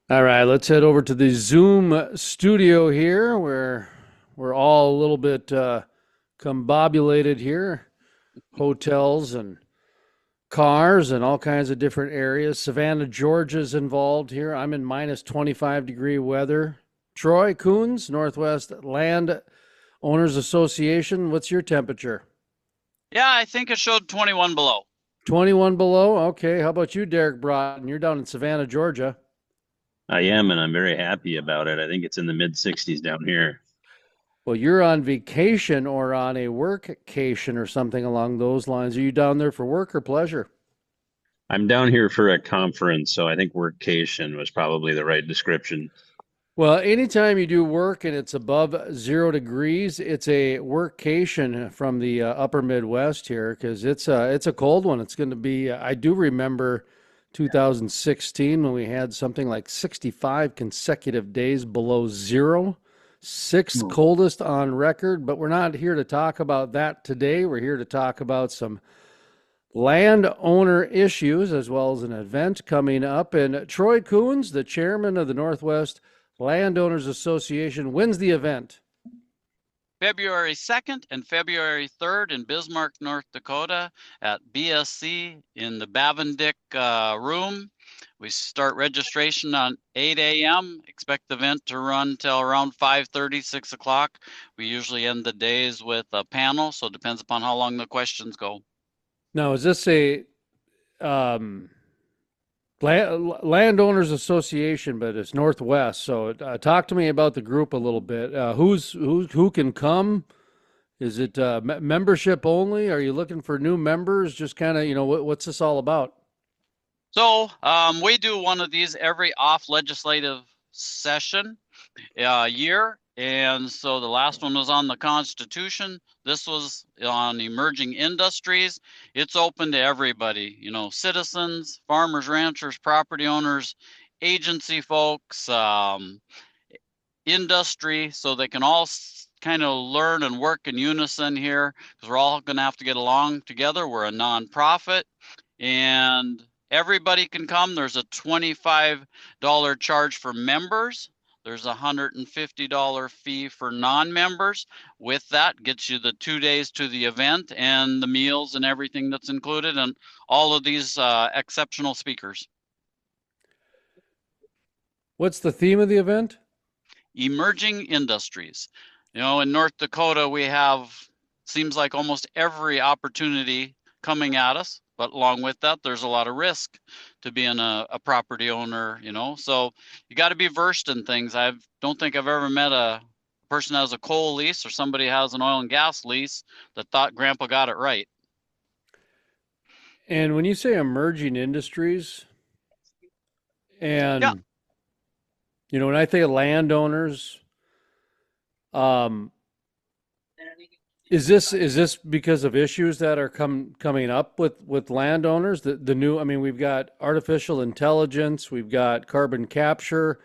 All right, let's head over to the Zoom studio here where we're all a little bit combobulated here. Hotels and cars and all kinds of different areas. Savannah, Georgia's involved here. I'm in minus 25-degree weather. Troy Coons, Northwest Land Owners Association. What's your temperature? Yeah, I think it showed 21 below. 21 below. Okay. How about you, Derek Broughton? You're down in Savannah, Georgia. I am, and I'm very happy about it. I think it's in the mid 60s down here. Well, you're on vacation or on a workcation or something along those lines. Are you down there for work or pleasure? I'm down here for a conference, so I think workcation was probably the right description. Well, anytime you do work and it's above 0 degrees, it's a workcation from the upper Midwest here because it's a cold one. It's going to be. I do remember 2016 when we had something like 65 consecutive days below zero, sixth Hmm. coldest on record. But we're not here to talk about that today. We're here to talk about some landowner issues as well as an event coming up. And Troy Coons, the chairman of the Northwest Landowners Association, wins the event. February 2nd and February 3rd in Bismarck, North Dakota at BSC in the Bavendick room. We start registration on 8 a.m. Expect the event to run till around 5:30, 6 o'clock. We usually end the days with a panel, so it depends upon how long the questions go. Now, is this a um, landowners association, but it's Northwest? So, talk to me about the group a little bit. Who can come? Is it membership only? Are you looking for new members? Just kind of, what's this all about? So we do one of these every off legislative session year. And so the last one was on the Constitution. This was on emerging industries. It's open to everybody, citizens, farmers, ranchers, property owners, agency folks, industry, so they can all kind of learn and work in unison here because we're all going to have to get along together. We're a nonprofit and everybody can come. There's a $25 charge for members. There's a $150 fee for non-members. With that, gets you the 2 days to the event and the meals and everything that's included, and all of these exceptional speakers. What's the theme of the event? Emerging industries. In North Dakota, we have, seems like almost every opportunity coming at us. But along with that, there's a lot of risk to being a property owner, So you got to be versed in things. I don't think I've ever met a person that has a coal lease or somebody has an oil and gas lease that thought Grandpa got it right. And when you say emerging industries, Yeah. and when I think of landowners, um, is this because of issues that are coming up with landowners? The new, I mean, we've got artificial intelligence, we've got carbon capture,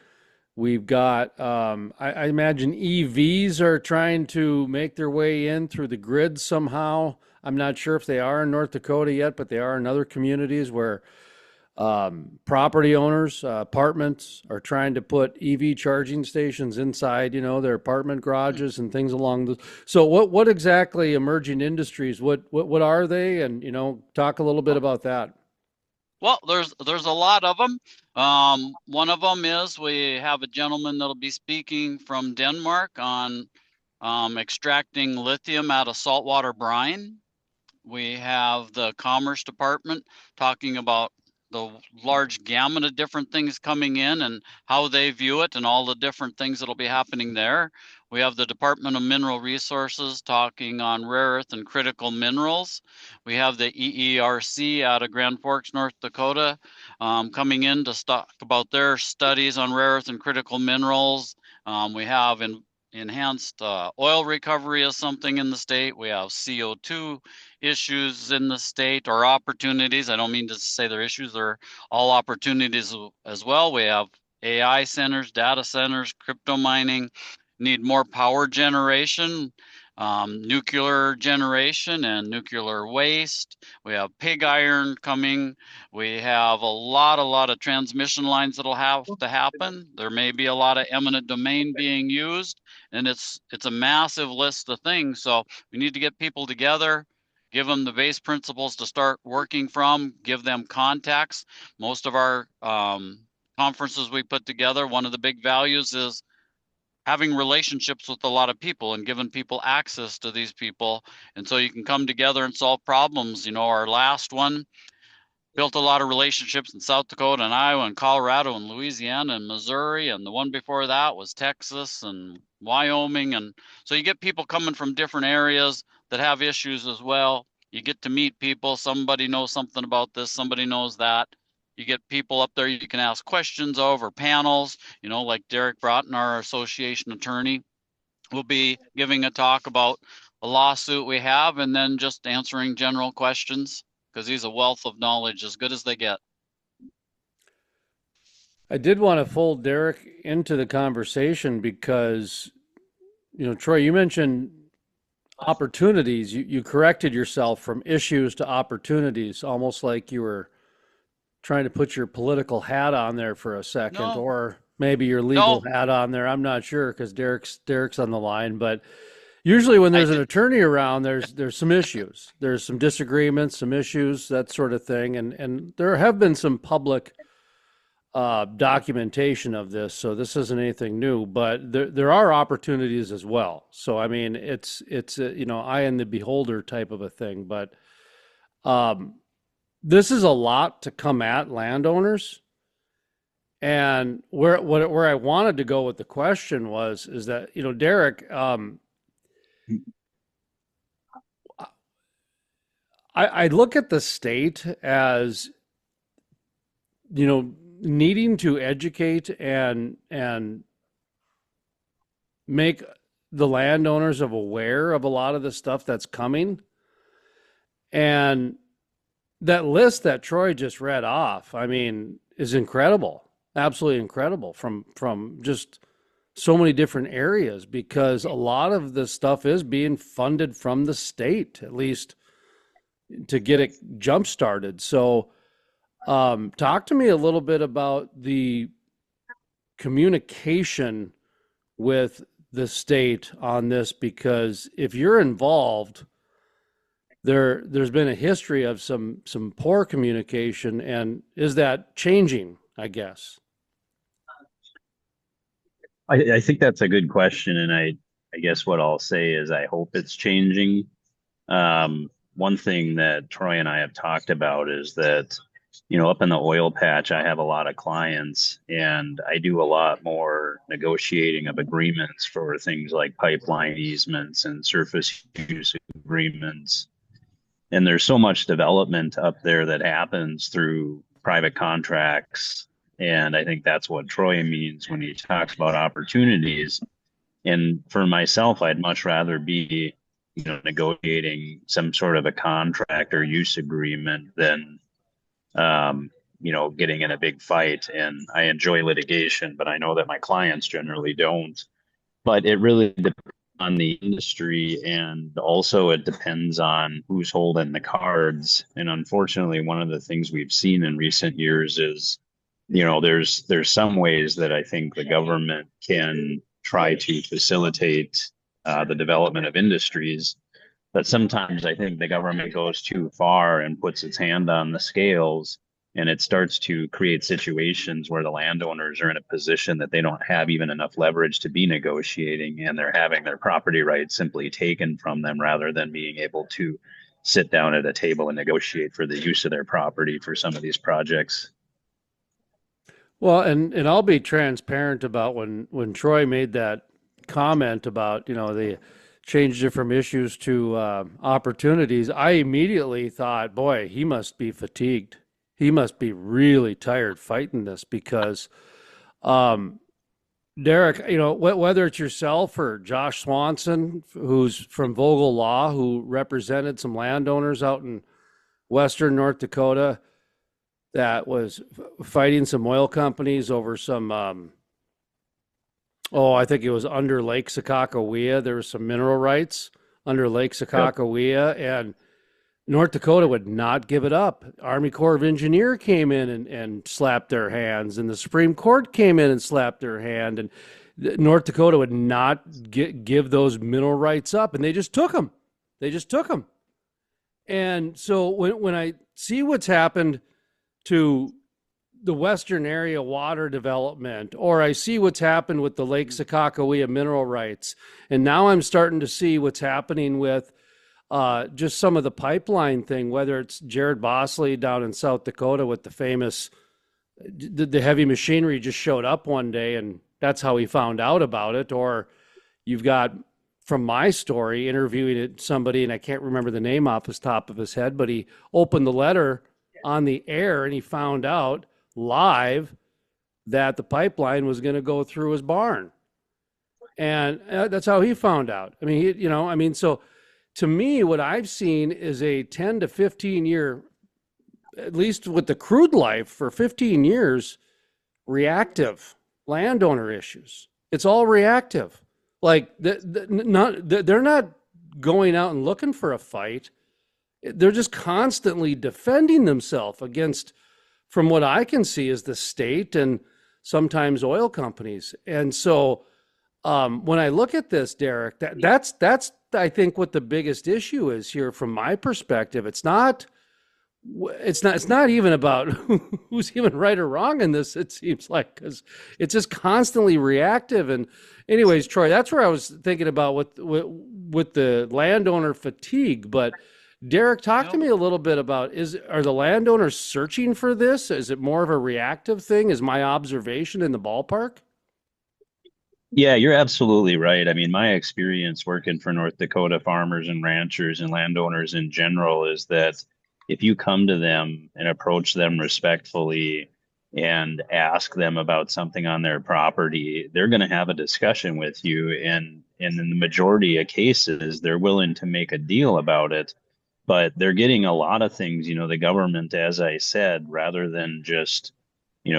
we've got I imagine EVs are trying to make their way in through the grid somehow. I'm not sure if they are in North Dakota yet, but they are in other communities where property owners, apartments are trying to put EV charging stations inside, their apartment garages and things along the. So, what exactly emerging industries? What are they? And talk a little bit about that. Well, there's a lot of them. One of them is we have a gentleman that'll be speaking from Denmark on extracting lithium out of saltwater brine. We have the Commerce Department talking about the large gamut of different things coming in and how they view it and all the different things that'll be happening there. We have the Department of Mineral Resources talking on rare earth and critical minerals. We have the EERC out of Grand Forks, North Dakota, coming in to talk about their studies on rare earth and critical minerals. We have enhanced oil recovery is something in the state. We have CO2 issues in the state or opportunities. I don't mean to say they're issues, they're all opportunities as well. We have AI centers, data centers, crypto mining, need more power generation. nuclear generation and nuclear waste. We have pig iron coming. We have a lot of transmission lines that'll have to happen. There may be a lot of eminent domain being used, and it's a massive list of things. So we need to get people together, give them the base principles to start working from, give them contacts. Most of our conferences we put together, one of the big values is having relationships with a lot of people and giving people access to these people. And so you can come together and solve problems. You know, our last one built a lot of relationships in South Dakota and Iowa and Colorado and Louisiana and Missouri. And the one before that was Texas and Wyoming. And so you get people coming from different areas that have issues as well. You get to meet people. Somebody knows something about this. Somebody knows that. You get people up there you can ask questions of, or panels, you know, like Derek Broughton, our association attorney, will be giving a talk about a lawsuit we have, and then just answering general questions, because he's a wealth of knowledge, as good as they get. I did want to fold Derek into the conversation because, you know, Troy, you mentioned opportunities. You corrected yourself from issues to opportunities, almost like you were trying to put your political hat on there for a second, No. or maybe your legal No. hat on there. I'm not sure, because Derek's on the line. But usually when there's an attorney around, there's some issues. There's some disagreements, some issues, that sort of thing. And there have been some public documentation of this, so this isn't anything new. But there are opportunities as well. So I mean, it's you know, eye in the beholder type of a thing. But this is a lot to come at landowners. And where I wanted to go with the question is that, you know, Derek, I look at the state as, you know, needing to educate and make the landowners aware of a lot of the stuff that's coming. And that list that Troy just read off, I mean, is incredible, absolutely incredible, from just so many different areas, because a lot of the stuff is being funded from the state, at least to get it jump started. So talk to me a little bit about the communication with the state on this, because if you're involved, there's been a history of some poor communication, and is that changing, I guess? I think that's a good question, and I guess what I'll say is I hope it's changing. One thing that Troy and I have talked about is that, you know, up in the oil patch, I have a lot of clients, and I do a lot more negotiating of agreements for things like pipeline easements and surface use agreements. And there's so much development up there that happens through private contracts. And I think that's what Troy means when he talks about opportunities. And for myself, I'd much rather be, you know, negotiating some sort of a contract or use agreement than, you know, getting in a big fight. And I enjoy litigation, but I know that my clients generally don't. But it really depends on the industry, and also it depends on who's holding the cards. And unfortunately, one of the things we've seen in recent years is, you know, there's some ways that I think the government can try to facilitate the development of industries, but sometimes I think the government goes too far and puts its hand on the scales, and it starts to create situations where the landowners are in a position that they don't have even enough leverage to be negotiating, and they're having their property rights simply taken from them rather than being able to sit down at a table and negotiate for the use of their property for some of these projects. Well, and I'll be transparent about when Troy made that comment about, you know, the change it from issues to opportunities. I immediately thought, boy, he must be fatigued. He must be really tired fighting this, because Derek, you know, whether it's yourself or Josh Swanson, who's from Vogel Law, who represented some landowners out in western North Dakota that was fighting some oil companies over some, I think it was under Lake Sakakawea. There was some mineral rights under Lake Yep. Sakakawea, and North Dakota would not give it up. Army Corps of Engineer came in and slapped their hands, and the Supreme Court came in and slapped their hand, and North Dakota would not give those mineral rights up, and they just took them. They just took them. And so when I see what's happened to the Western area water development, or I see what's happened with the Lake Sakakawea mineral rights, and now I'm starting to see what's happening with just some of the pipeline thing, whether it's Jared Bosley down in South Dakota with the famous, the heavy machinery just showed up one day and that's how he found out about it. Or you've got, from my story, interviewing somebody, and I can't remember the name off the top of his head, but he opened the letter on the air and he found out live that the pipeline was going to go through his barn. And that's how he found out. I mean, so to me, what I've seen is a 10 to 15 year, at least with the crude life for 15 years, reactive landowner issues. It's all reactive. Like they're not going out and looking for a fight. They're just constantly defending themselves against, from what I can see, is the state and sometimes oil companies. And so when I look at this, Derek, that's I think what the biggest issue is here from my perspective. It's not even about who's even right or wrong in this, it seems like, because it's just constantly reactive. And anyways, Troy, that's where I was thinking about with the landowner fatigue. But Derek, talk to me a little bit about, are the landowners searching for this? Is it more of a reactive thing? Is my observation in the ballpark? Yeah, you're absolutely right. I mean, my experience working for North Dakota farmers and ranchers and landowners in general is that if you come to them and approach them respectfully and ask them about something on their property, they're going to have a discussion with you. And in the majority of cases, they're willing to make a deal about it. But they're getting a lot of things, the government, as I said, rather than just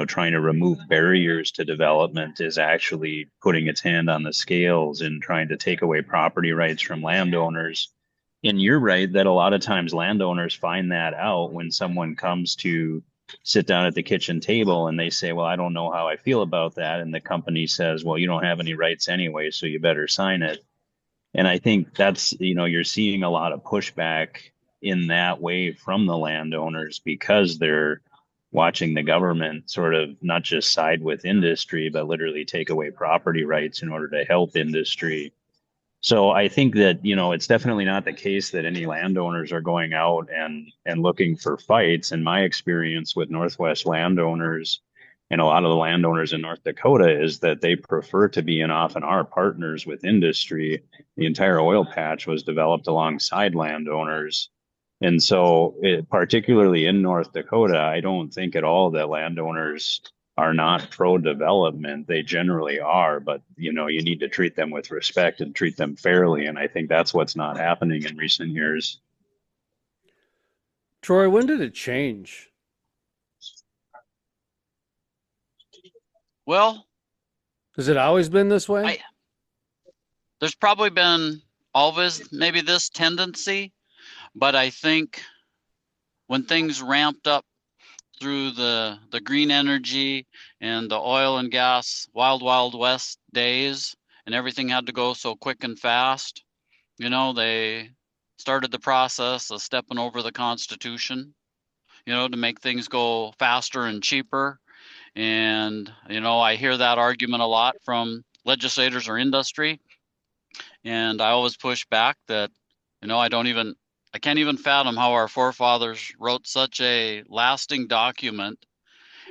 trying to remove barriers to development, is actually putting its hand on the scales and trying to take away property rights from landowners. And you're right that a lot of times landowners find that out when someone comes to sit down at the kitchen table and they say, well, I don't know how I feel about that. And the company says, well, you don't have any rights anyway, so you better sign it. And I think that's, you're seeing a lot of pushback in that way from the landowners because they're watching the government sort of not just side with industry, but literally take away property rights in order to help industry. So I think that, it's definitely not the case that any landowners are going out and looking for fights. In my experience with Northwest landowners and a lot of the landowners in North Dakota is that they prefer to be and often are partners with industry. The entire oil patch was developed alongside landowners. And so, particularly in North Dakota, I don't think at all that landowners are not pro-development. They generally are, but you need to treat them with respect and treat them fairly. And I think that's what's not happening in recent years. Troy, when did it change? Well, has it always been this way? There's probably been always maybe this tendency, but I think when things ramped up through the green energy and the oil and gas wild west days, and everything had to go so quick and fast, they started the process of stepping over the Constitution, to make things go faster and cheaper. And, I hear that argument a lot from legislators or industry. And I always push back that, I can't even fathom how our forefathers wrote such a lasting document.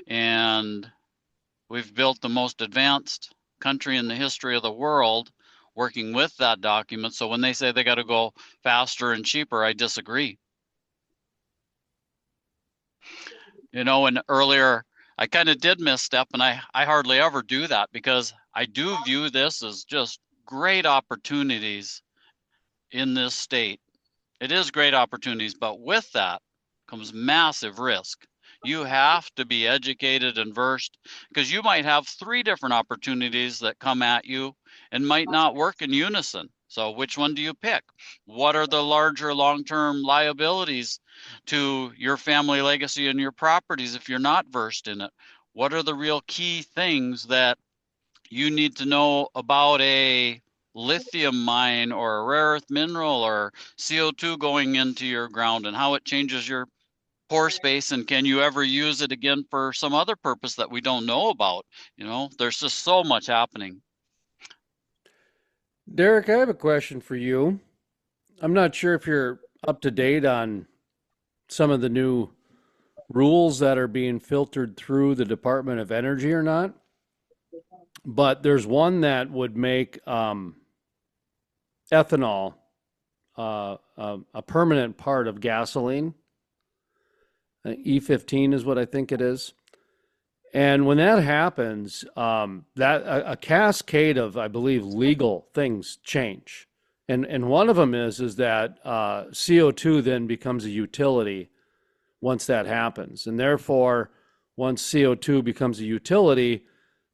And we've built the most advanced country in the history of the world working with that document. So when they say they got to go faster and cheaper, I disagree. And earlier, I kind of did misstep, and I hardly ever do that because I do view this as just great opportunities in this state. It is great opportunities, but with that comes massive risk. You have to be educated and versed because you might have 3 different opportunities that come at you and might not work in unison. So which one do you pick? What are the larger long-term liabilities to your family legacy and your properties if you're not versed in it? What are the real key things that you need to know about a lithium mine or a rare earth mineral or CO2 going into your ground and how it changes your pore space, and can you ever use it again for some other purpose that we don't know about? There's just so much happening. Derek, I have a question for you. I'm not sure if you're up to date on some of the new rules that are being filtered through the Department of Energy or not, but there's one that would make ethanol a permanent part of gasoline. E15 is what I think it is. And when that happens, that a cascade of, I believe, legal things change. And one of them is that CO2 then becomes a utility once that happens. And therefore, once CO2 becomes a utility,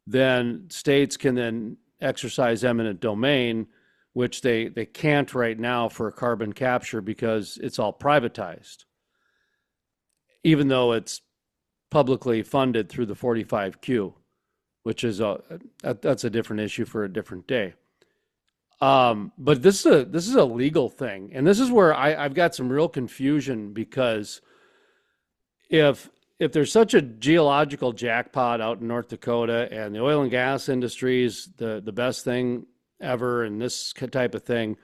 then states can then exercise eminent domain, which they can't right now for carbon capture because it's all privatized, even though it's publicly funded through the 45Q, which is that's a different issue for a different day. But this is a legal thing, and this is where I've got some real confusion, because if there's such a geological jackpot out in North Dakota, and the oil and gas industry is the best thing ever and this type of thing,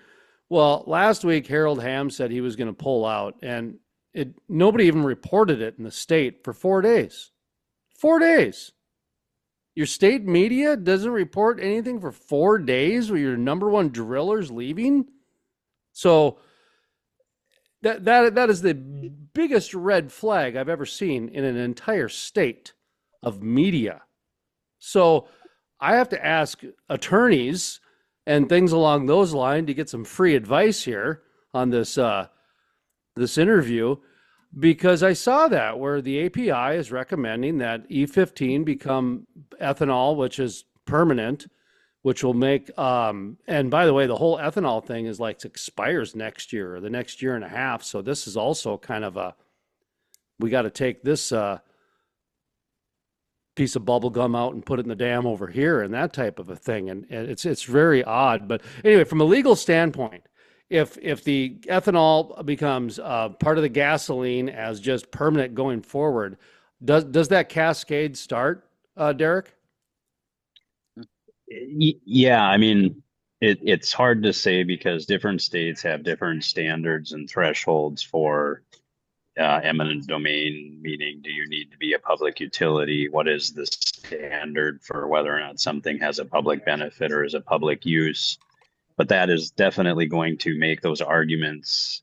well, last week Harold Ham said he was going to pull out, and nobody even reported it in the state for 4 days. 4 days. Your state media doesn't report anything for 4 days with your number one drillers leaving. So that is the biggest red flag I've ever seen in an entire state of media. So I have to ask attorneys and things along those lines to get some free advice here on this interview, because I saw that where the API is recommending that E15 become ethanol, which is permanent, which will make, and by the way, the whole ethanol thing is like expires next year or the next year and a half. So this is also kind of we got to take this piece of bubble gum out and put it in the dam over here and that type of a thing. And it's very odd. But anyway, from a legal standpoint, if the ethanol becomes part of the gasoline as just permanent going forward, does that cascade start, Derek? Yeah, I mean, it's hard to say because different states have different standards and thresholds for eminent domain, meaning do you need to be a public utility? What is the standard for whether or not something has a public benefit or is a public use? But that is definitely going to make those arguments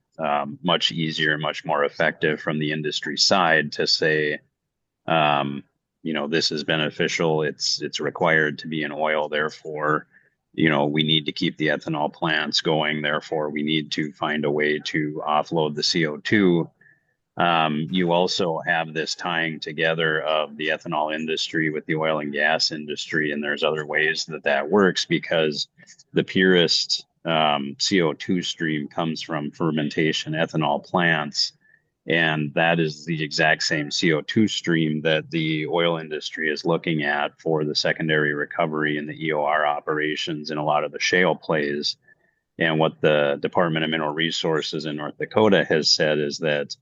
much easier, much more effective from the industry side to say, this is beneficial. It's required to be in oil. Therefore, we need to keep the ethanol plants going. Therefore, we need to find a way to offload the CO2. You also have this tying together of the ethanol industry with the oil and gas industry, and there's other ways that works because the purest CO2 stream comes from fermentation ethanol plants, and that is the exact same CO2 stream that the oil industry is looking at for the secondary recovery and the EOR operations in a lot of the shale plays. And what the Department of Mineral Resources in North Dakota has said is that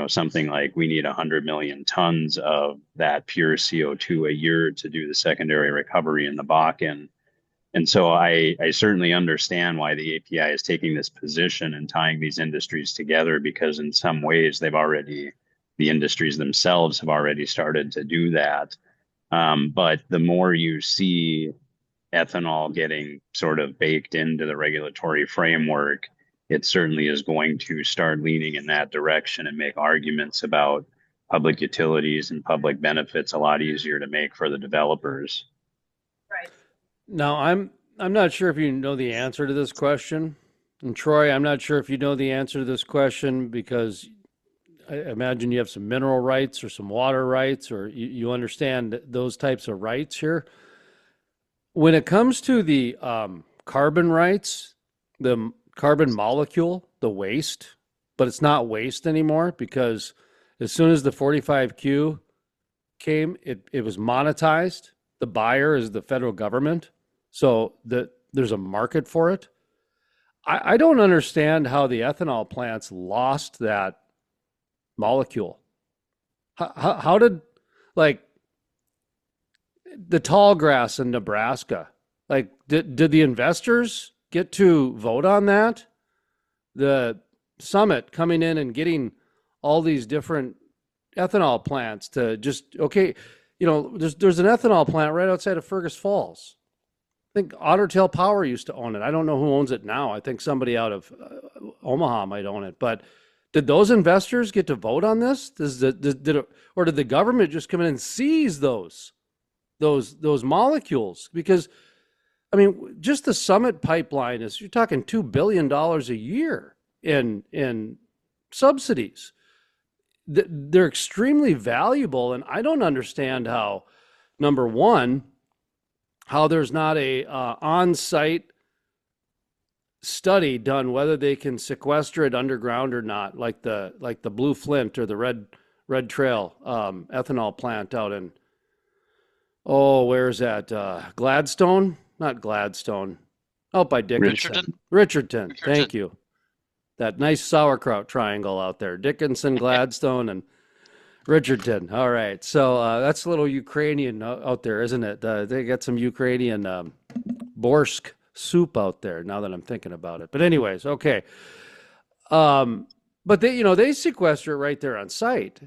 something like we need 100 million tons of that pure CO2 a year to do the secondary recovery in the Bakken. And so I certainly understand why the API is taking this position and tying these industries together, because in some ways the industries themselves have already started to do that. But the more you see ethanol getting sort of baked into the regulatory framework, it certainly is going to start leaning in that direction and make arguments about public utilities and public benefits a lot easier to make for the developers. Right. Now, I'm not sure if you know the answer to this question. And Troy, I'm not sure if you know the answer to this question, because I imagine you have some mineral rights or some water rights, or you understand those types of rights here. When it comes to the carbon rights, the carbon molecule, the waste, but it's not waste anymore because as soon as the 45Q came, it was monetized. The buyer is the federal government, so there's a market for it. I don't understand how the ethanol plants lost that molecule. How did, like, the tall grass in Nebraska, like, did the investors get to vote on that? The summit coming in and getting all these different ethanol plants to just, okay, there's an ethanol plant right outside of Fergus Falls. I think Otter Tail Power used to own it. I don't know who owns it now. I think somebody out of Omaha might own it. But did those investors get to vote on this? Or did the government just come in and seize those molecules? Because I mean, just the Summit pipeline is, you're talking $2 billion a year in subsidies. They're extremely valuable, and I don't understand how, number one, how there's not a on-site study done whether they can sequester it underground or not, like the Blue Flint or the Red Trail ethanol plant out in, where's that? Gladstone? Not Gladstone. Out by Dickinson. Richardson. Thank you. That nice sauerkraut triangle out there. Dickinson, Gladstone, and Richardson. All right. So that's a little Ukrainian out there, isn't it? They got some Ukrainian borscht soup out there, now that I'm thinking about it. But anyways, okay. But they sequester it right there on site.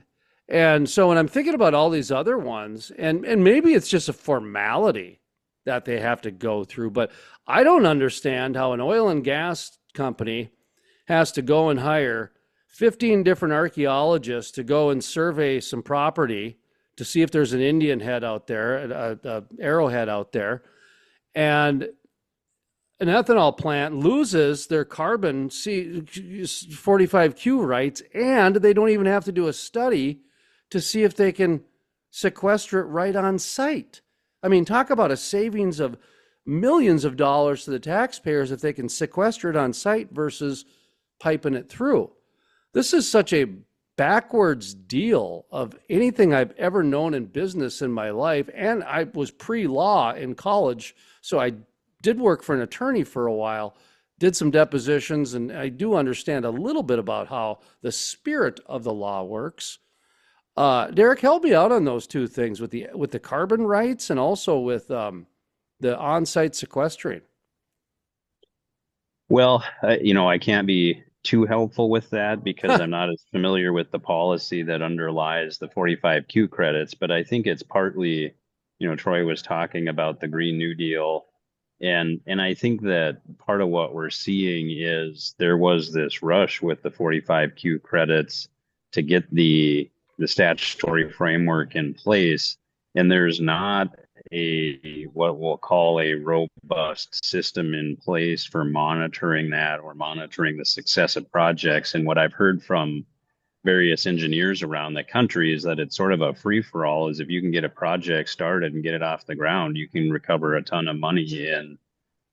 And so when I'm thinking about all these other ones, and maybe it's just a formality that they have to go through, but I don't understand how an oil and gas company has to go and hire 15 different archaeologists to go and survey some property to see if there's an Indian head out there, a arrowhead out there, and an ethanol plant loses their carbon 45Q rights, and they don't even have to do a study to see if they can sequester it right on site. I mean, talk about a savings of millions of dollars to the taxpayers if they can sequester it on site versus piping it through. This is such a backwards deal of anything I've ever known in business in my life. And I was pre-law in college, so I did work for an attorney for a while, did some depositions, and I do understand a little bit about how the spirit of the law works. Derek, help me out on those two things with the carbon rights and also with the on-site sequestering. Well, I can't be too helpful with that because I'm not as familiar with the policy that underlies the 45Q credits, but I think it's partly, Troy was talking about the Green New Deal. And I think that part of what we're seeing is there was this rush with the 45Q credits to get the statutory framework in place. And there's not what we'll call a robust system in place for monitoring that or monitoring the success of projects. And what I've heard from various engineers around the country is that it's sort of a free-for-all, is if you can get a project started and get it off the ground, you can recover a ton of money in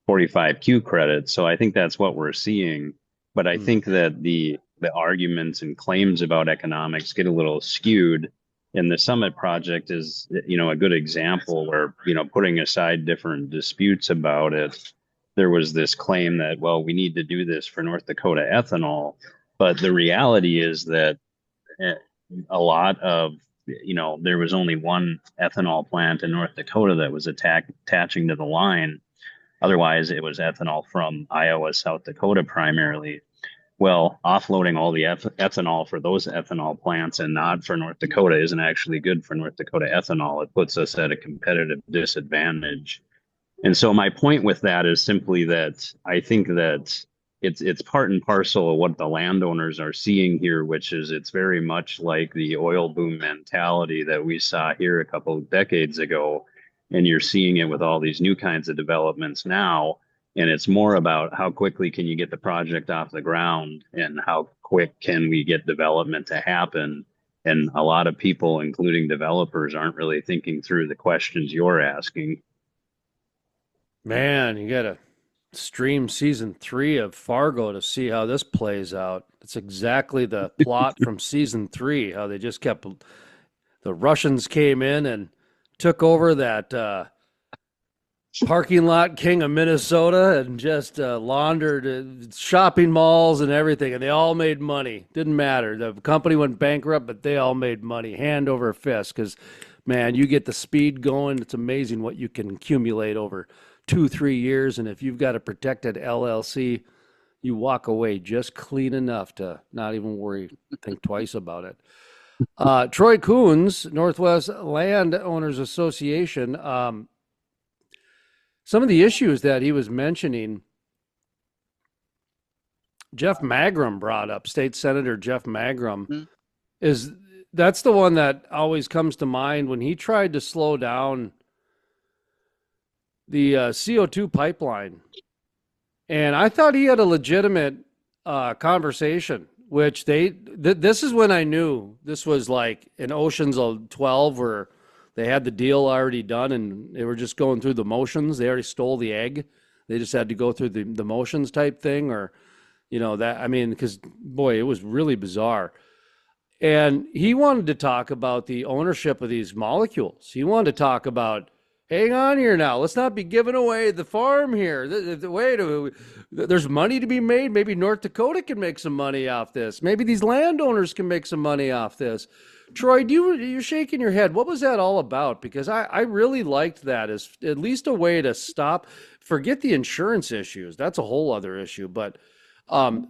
45Q credits. So I think that's what we're seeing. But I think that the arguments and claims about economics get a little skewed. And the Summit project is, a good example where, putting aside different disputes about it, there was this claim that, well, we need to do this for North Dakota ethanol. But the reality is that a lot of, there was only one ethanol plant in North Dakota that was attaching to the line. Otherwise, it was ethanol from Iowa, South Dakota primarily. Well, offloading all the ethanol for those ethanol plants and not for North Dakota isn't actually good for North Dakota ethanol. It puts us at a competitive disadvantage. And so my point with that is simply that I think that it's part and parcel of what the landowners are seeing here, which is it's very much like the oil boom mentality that we saw here a couple of decades ago. And you're seeing it with all these new kinds of developments now. And it's more about how quickly can you get the project off the ground and how quick can we get development to happen. And a lot of people, including developers, aren't really thinking through the questions you're asking. Man, you got to stream season 3 of Fargo to see how this plays out. It's exactly the plot from season 3, how they just kept, the Russians came in and took over that parking lot king of Minnesota and just laundered shopping malls and everything, and they all made money. Didn't matter. The company went bankrupt, but they all made money, hand over fist, because, man, you get the speed going. It's amazing what you can accumulate over 2-3 years, and if you've got a protected LLC, you walk away just clean enough to not even think twice about it. Troy Coons, Northwest Landowners Association, some of the issues that he was mentioning, Jeff Magrum brought up, State Senator Jeff Magrum, that's the one that always comes to mind when he tried to slow down the CO2 pipeline. And I thought he had a legitimate conversation, which this is when I knew this was like in Ocean's 12, where they had the deal already done and they were just going through the motions. They already stole the egg. They just had to go through the motions type thing, or, that, I mean, because, boy, it was really bizarre. And he wanted to talk about the ownership of these molecules. He wanted to talk about, hang on here now, let's not be giving away the farm here. There's money to be made. Maybe North Dakota can make some money off this. Maybe these landowners can make some money off this. Troy, you're shaking your head. What was that all about? Because I really liked that as at least a way to forget the insurance issues. That's a whole other issue. But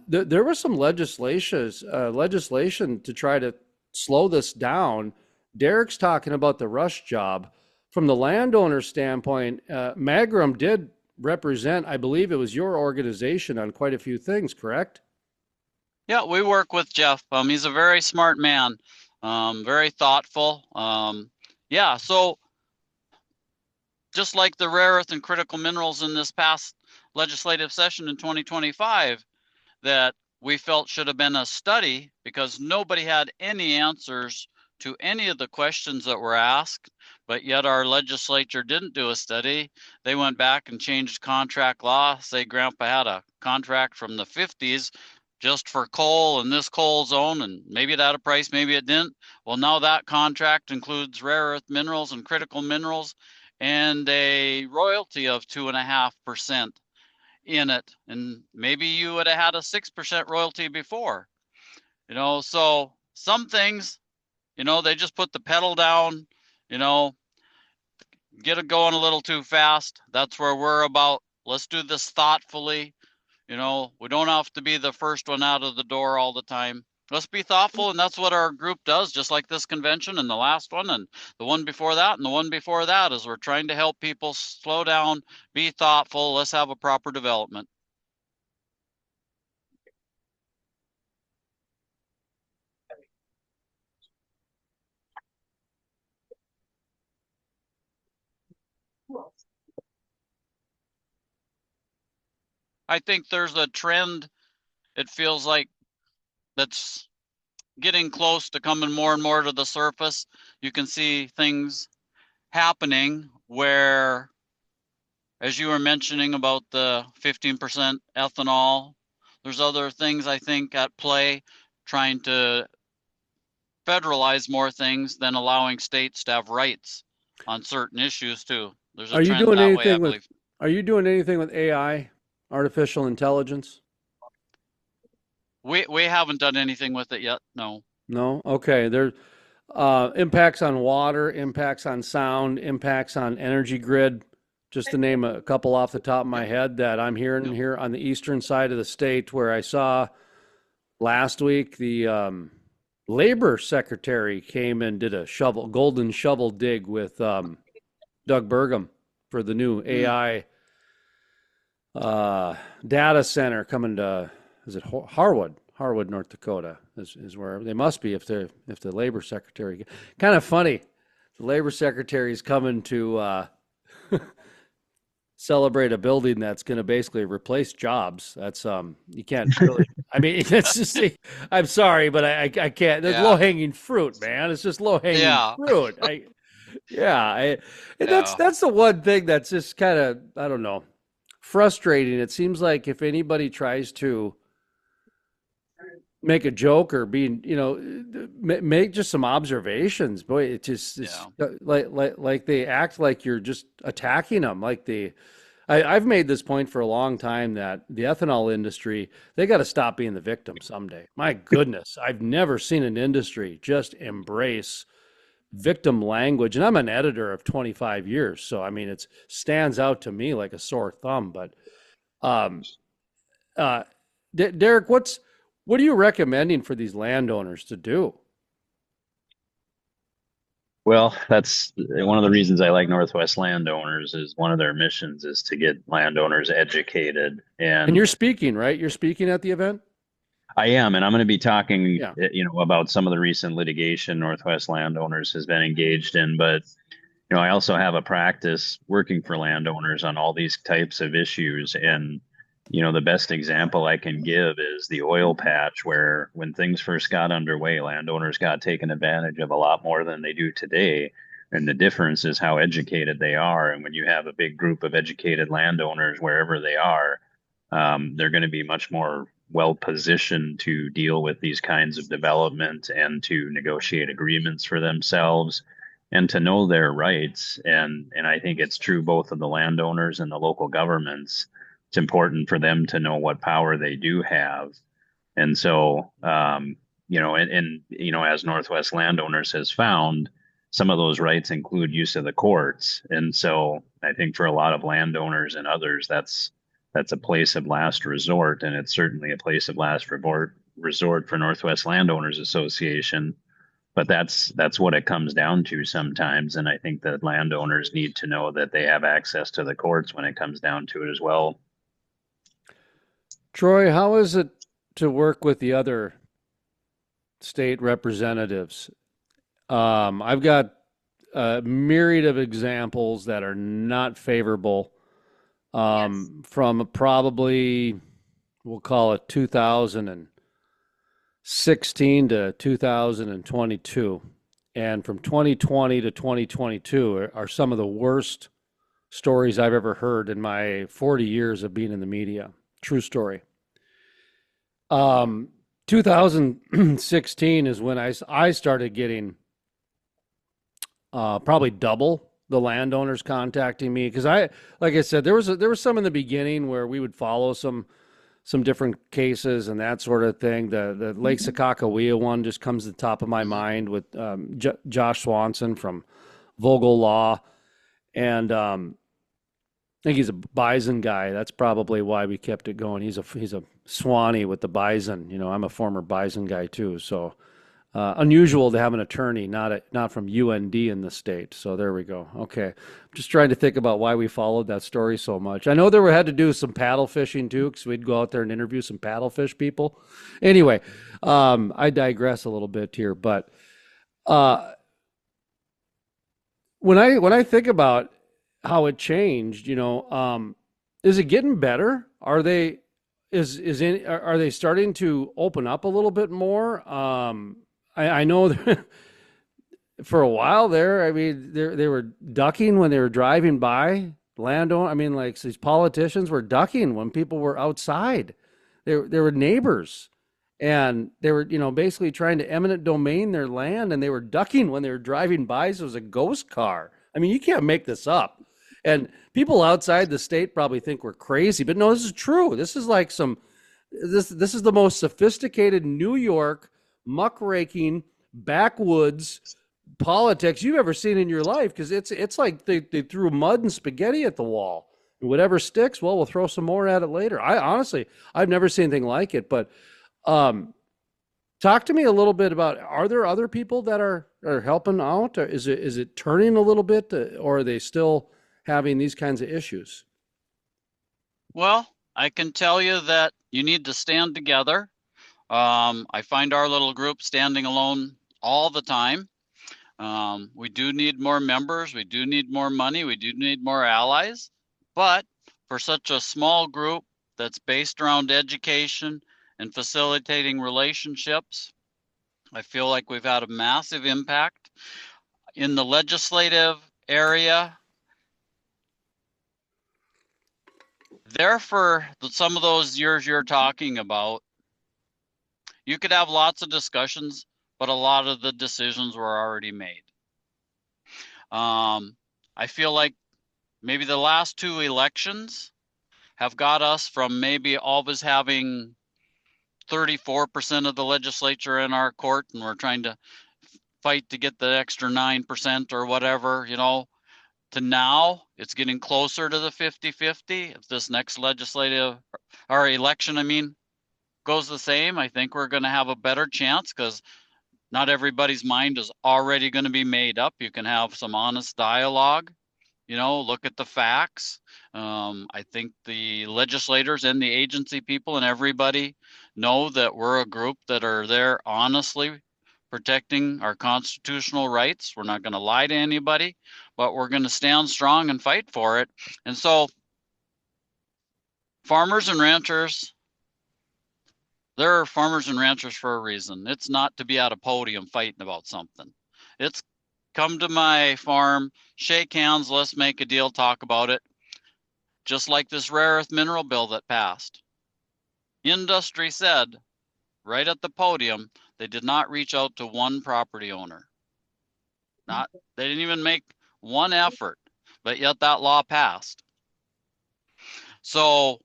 there was some legislation to try to slow this down. Derek's talking about the rush job. From the landowner standpoint, Magrum did represent, I believe it was your organization, on quite a few things, correct? Yeah, we work with Jeff. He's a very smart man, very thoughtful. So just like the rare earth and critical minerals in this past legislative session in 2025, that we felt should have been a study, because nobody had any answers to any of the questions that were asked, but yet our legislature didn't do a study. They went back and changed contract law. Say Grandpa had a contract from the 50s just for coal in this coal zone, and maybe it had a price, maybe it didn't. Well, now that contract includes rare earth minerals and critical minerals and a royalty of 2.5% in it. And maybe you would have had a 6% royalty before. So some things, they just put the pedal down, get it going a little too fast. That's where we're about. Let's do this thoughtfully. We don't have to be the first one out of the door all the time. Let's be thoughtful, and that's what our group does, just like this convention and the last one and the one before that and the one before that, is we're trying to help people slow down, be thoughtful. Let's have a proper development. I think there's a trend, it feels like, that's getting close to coming more and more to the surface. You can see things happening where, as you were mentioning about the 15% ethanol, there's other things I think at play, trying to federalize more things than allowing states to have rights on certain issues too. There's a trend that way, I believe. Are you doing anything with AI, artificial intelligence? We haven't done anything with it yet. No. No? Okay. There impacts on water, impacts on sound, impacts on energy grid, just to name a couple off the top of my head that I'm hearing here on the eastern side of the state, where I saw last week the labor secretary came and did a golden shovel dig with Doug Burgum for the new AI data center coming to, is it Harwood, North Dakota is where they must be if the labor secretary. Kind of funny, the labor secretary is coming to celebrate a building that's going to basically replace jobs. That's you can't really. I mean, it's just. I'm sorry, but I can't. There's low hanging fruit, man. It's just low hanging fruit. That's the one thing that's just kind of, I don't know, frustrating. It seems like if anybody tries to make a joke or be, make just some observations, boy, it just is Yeah. like they act like you're just attacking them. I've made this point for a long time that the ethanol industry, they got to stop being the victim someday. My goodness, I've never seen an industry just embrace victim language. And I'm an editor of 25 years, so I mean, it stands out to me like a sore thumb. But um, uh, Derek, what are you recommending for these landowners to do? Well, that's one of the reasons I like Northwest Landowners is one of their missions is to get landowners educated. And you're And speaking, right? You're speaking at the event? I am, and I'm going to be talking, Yeah. about some of the recent litigation Northwest Landowners has been engaged in. But, I also have a practice working for landowners on all these types of issues. And, the best example I can give is the oil patch, where when things first got underway, landowners got taken advantage of a lot more than they do today. And the difference is how educated they are. And when you have a big group of educated landowners wherever they are, they're going to be much more well positioned to deal with these kinds of development and to negotiate agreements for themselves and to know their rights. And I think it's true both of the landowners and the local governments. It's important for them to know what power they do have. And so, as Northwest Landowners has found, some of those rights include use of the courts. And so I think for a lot of landowners and others, that's a place of last resort, and it's certainly a place of last resort for Northwest Landowners Association. But that's what it comes down to sometimes, and I think that landowners need to know that they have access to the courts when it comes down to it as well. Troy, how is it to work with the other state representatives? I've got a myriad of examples that are not favorable from probably, we'll call it 2016 to 2022. And from 2020 to 2022 are some of the worst stories I've ever heard in my 40 years of being in the media. True story. 2016 is when I started getting probably double the landowners contacting me because like I said, there was some in the beginning where we would follow some different cases and that sort of thing. The Lake Sakakawea one just comes to the top of my mind with Josh Swanson from Vogel Law, and I think he's a bison guy. That's probably why we kept it going. He's a Swanee with the bison. I'm a former bison guy too, so. Unusual to have an attorney not from UND in the state. So there we go. Okay. I'm just trying to think about why we followed that story so much. I know we had to do some paddle fishing too, because we'd go out there and interview some paddlefish people. Anyway, I digress a little bit here, but when I think about how it changed, is it getting better? Are they starting to open up a little bit more? I know for a while there, I mean, they were ducking when they were driving by landowner. I mean, like these politicians were ducking when people were outside. They were neighbors, and they were basically trying to eminent domain their land, and they were ducking when they were driving by. So it was a ghost car. I mean, you can't make this up. And people outside the state probably think we're crazy, but no, this is true. This is like this is the most sophisticated New York muckraking backwoods politics you've ever seen in your life, because it's like they threw mud and spaghetti at the wall, and whatever sticks, well, we'll throw some more at it later. I've never seen anything like it. But talk to me a little bit about, are there other people that are helping out? Or is it turning a little bit, or are they still having these kinds of issues? Well, I can tell you that you need to stand together. I find our little group standing alone all the time. We do need more members. We do need more money. We do need more allies. But for such a small group that's based around education and facilitating relationships, I feel like we've had a massive impact. In the legislative area, there for some of those years you're talking about, you could have lots of discussions, but a lot of the decisions were already made. I feel like maybe the last two elections have got us from maybe always having 34% of the legislature in our court, and we're trying to fight to get the extra 9% or whatever, you know, to now it's getting closer to the 50-50. If this next legislative or election, I mean, goes the same, I think we're going to have a better chance, because not everybody's mind is already going to be made up. You can have some honest dialogue, you know, look at the facts. I think the legislators and the agency people and everybody know that we're a group that are there honestly protecting our constitutional rights. We're not going to lie to anybody, but we're going to stand strong and fight for it. And so farmers and ranchers, they're farmers and ranchers for a reason. It's not to be at a podium fighting about something. It's come to my farm, shake hands, let's make a deal, talk about it. Just like this rare earth mineral bill that passed. Industry said right at the podium, they did not reach out to one property owner. They didn't even make one effort, but yet that law passed. So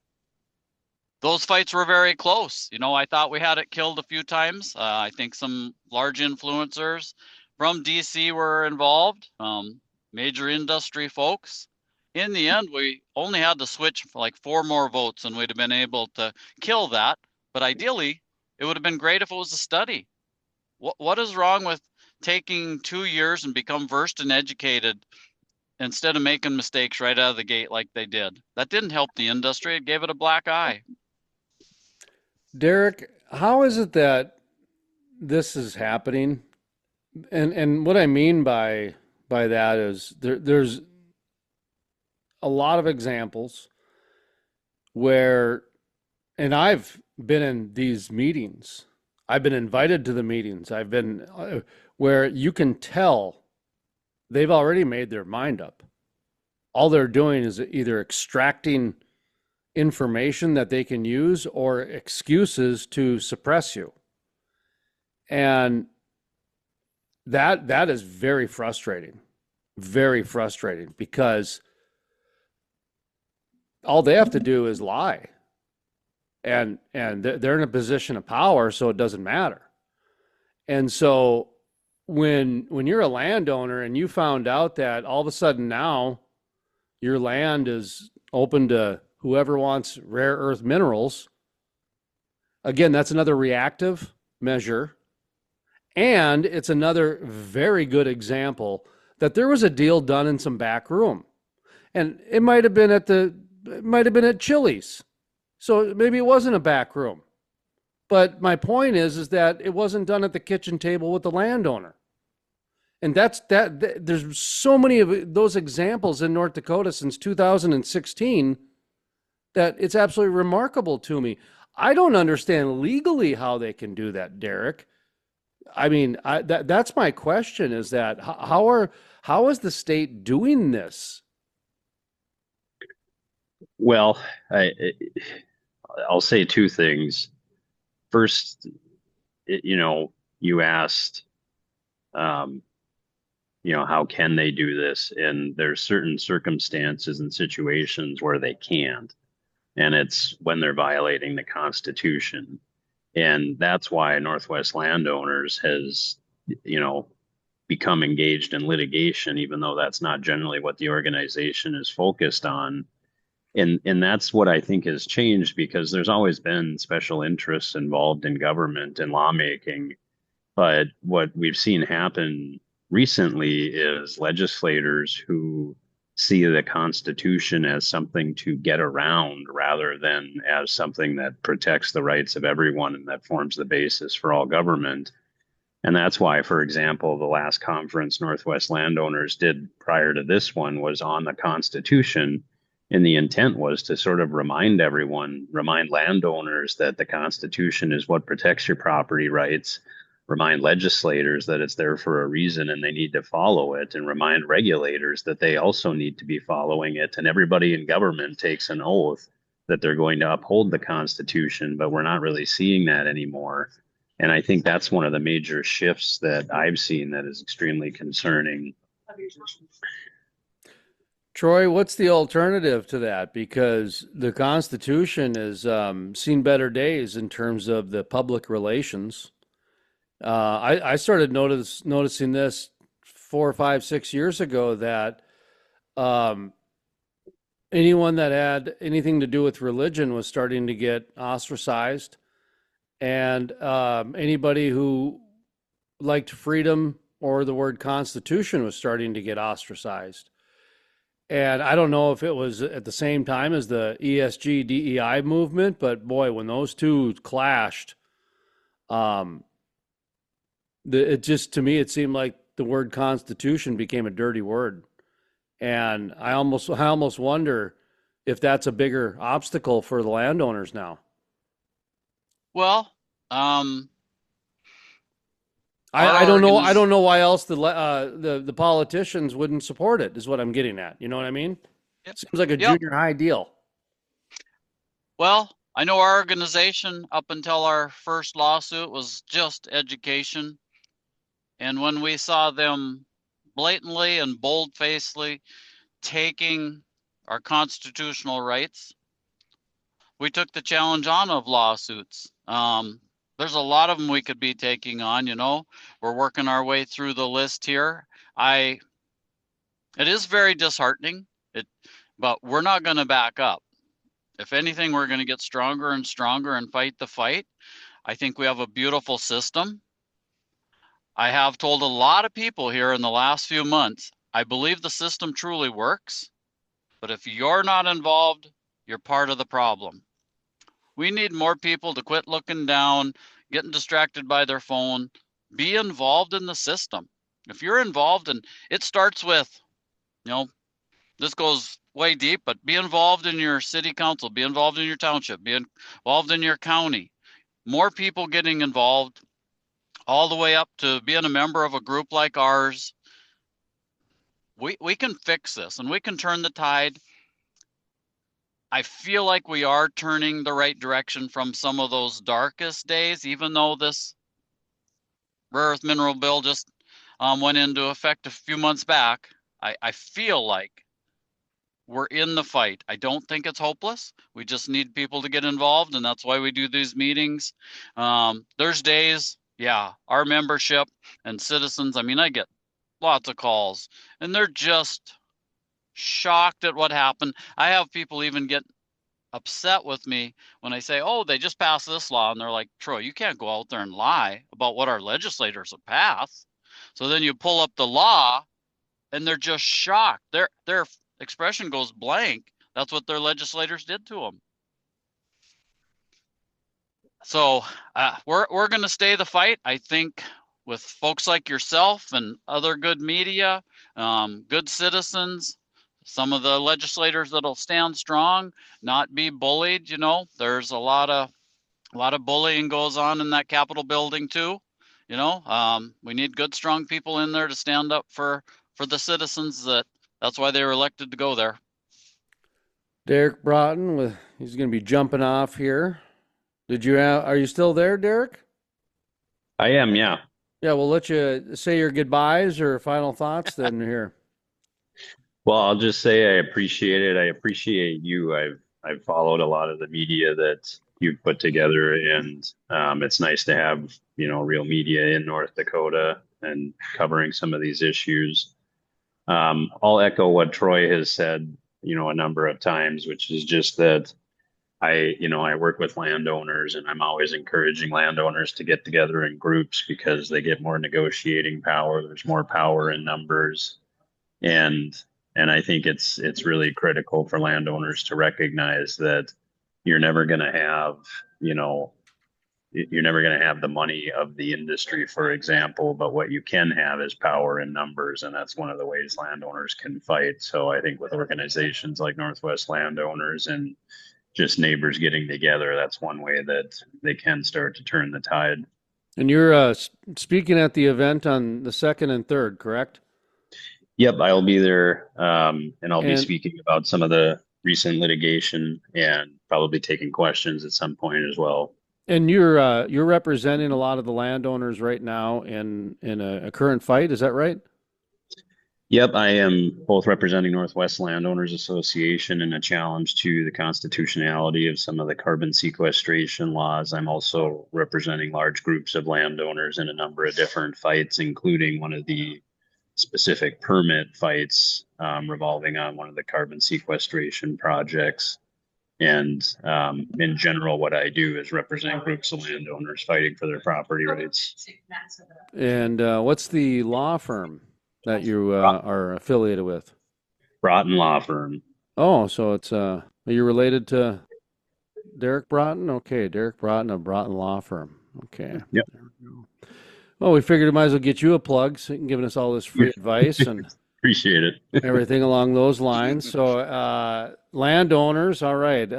those fights were very close. You know, I thought we had it killed a few times. I think some large influencers from DC were involved, major industry folks. In the end, we only had to switch for like 4 more votes and we'd have been able to kill that. But ideally, it would have been great if it was a study. What is wrong with taking 2 years and become versed and educated instead of making mistakes right out of the gate like they did? That didn't help the industry. It gave it a black eye. Derek, how is it that this is happening? And what I mean by that is there's a lot of examples where, and I've been in these meetings, I've been invited to the meetings, I've been where you can tell they've already made their mind up. All they're doing is either extracting information that they can use or excuses to suppress you. And that is very frustrating because all they have to do is lie. And they're in a position of power, so it doesn't matter. And so when you're a landowner and you found out that all of a sudden now your land is open to whoever wants rare earth minerals, again, that's another reactive measure. And it's another very good example that there was a deal done in some back room. And it might have been at Chili's. So maybe it wasn't a back room. But my point is that it wasn't done at the kitchen table with the landowner. And there's so many of those examples in North Dakota since 2016 that it's absolutely remarkable to me. I don't understand legally how they can do that, Derek. I mean, that's my question, is that how is the state doing this? Well, I'll say 2 things. First, you asked, how can they do this? And there's certain circumstances and situations where they can't. And it's when they're violating the Constitution. And that's why Northwest Landowners has, become engaged in litigation, even though that's not generally what the organization is focused on. And that's what I think has changed, because there's always been special interests involved in government and lawmaking. But what we've seen happen recently is legislators who see the Constitution as something to get around rather than as something that protects the rights of everyone and that forms the basis for all government. And that's why, for example, the last conference Northwest Landowners did prior to this one was on the Constitution. And the intent was to sort of remind landowners that the Constitution is what protects your property rights, remind legislators that it's there for a reason and they need to follow it, and remind regulators that they also need to be following it. And everybody in government takes an oath that they're going to uphold the Constitution, but we're not really seeing that anymore. And I think that's one of the major shifts that I've seen that is extremely concerning. Troy, what's the alternative to that? Because the Constitution has seen better days in terms of the public relations. I started noticing this 4, 5, 6 years ago that um, anyone that had anything to do with religion was starting to get ostracized, and anybody who liked freedom or the word Constitution was starting to get ostracized. And I don't know if it was at the same time as the ESG DEI movement, but boy, when those two clashed, um, it just to me it seemed like the word Constitution became a dirty word, and I almost wonder if that's a bigger obstacle for the landowners now. Well, um, I our don't know. I organiz don't know why else the politicians wouldn't support it. Is what I'm getting at. You know what I mean? Yep, Seems like a yep. junior high deal. Well, I know our organization up until our first lawsuit was just education. And when we saw them blatantly and bold-facedly taking our constitutional rights, we took the challenge on of lawsuits. There's a lot of them we could be taking on, you know. We're working our way through the list here. It is very disheartening, but we're not going to back up. If anything, we're going to get stronger and stronger and fight the fight. I think we have a beautiful system. I have told a lot of people here in the last few months, I believe the system truly works, but if you're not involved, you're part of the problem. We need more people to quit looking down, getting distracted by their phone, be involved in the system. If you're involved, and it starts with, you know, this goes way deep, but be involved in your city council, be involved in your township, be involved in your county. More people getting involved, all the way up to being a member of a group like ours. We can fix this and we can turn the tide. I feel like we are turning the right direction from some of those darkest days, even though this rare earth mineral bill just went into effect a few months back. I feel like we're in the fight. I don't think it's hopeless. We just need people to get involved, and that's why we do these meetings. There's days, yeah, our membership and citizens, I mean, I get lots of calls, and they're just shocked at what happened. I have people even get upset with me when I say, oh, they just passed this law, and they're like, Troy, you can't go out there and lie about what our legislators have passed. So then you pull up the law, and they're just shocked. Their expression goes blank. That's what their legislators did to them. So we're going to stay the fight. I think with folks like yourself and other good media, good citizens, some of the legislators that'll stand strong, not be bullied. You know, there's a lot of bullying goes on in that Capitol building too. You know, we need good, strong people in there to stand up for the citizens. That's why they were elected to go there. Derek Broughton, he's going to be jumping off here. Are you still there, Derek? I am, yeah. Yeah, we'll let you say your goodbyes or final thoughts then here. Well, I'll just say I appreciate it. I appreciate you. I've followed a lot of the media that you've put together, and it's nice to have, you know, real media in North Dakota and covering some of these issues. I'll echo what Troy has said, you know, a number of times, which is just that I work with landowners, and I'm always encouraging landowners to get together in groups because they get more negotiating power. There's more power in numbers. And I think it's really critical for landowners to recognize that you're never going to have, you know, you're never going to have the money of the industry, for example, but what you can have is power in numbers. And that's one of the ways landowners can fight. So I think with organizations like Northwest Landowners and just neighbors getting together, that's one way that they can start to turn the tide. And you're speaking at the event on the 2nd and 3rd, correct? Yep, I'll be there, and I'll be speaking about some of the recent litigation and probably taking questions at some point as well. And you're representing a lot of the landowners right now in a current fight, is that right? Yep, I am both representing Northwest Landowners Association in a challenge to the constitutionality of some of the carbon sequestration laws. I'm also representing large groups of landowners in a number of different fights, including one of the specific permit fights revolving on one of the carbon sequestration projects. And in general, what I do is represent groups of landowners fighting for their property rights. And what's the law firm that you are affiliated with? Broughton Law Firm. Oh, so it's are you related to Derek Broughton? Okay, Derek Broughton of Broughton Law Firm. Okay. Yep. There we go. Well, we figured we might as well get you a plug so you can give us all this free advice and Appreciate it. everything along those lines. So, landowners, all right,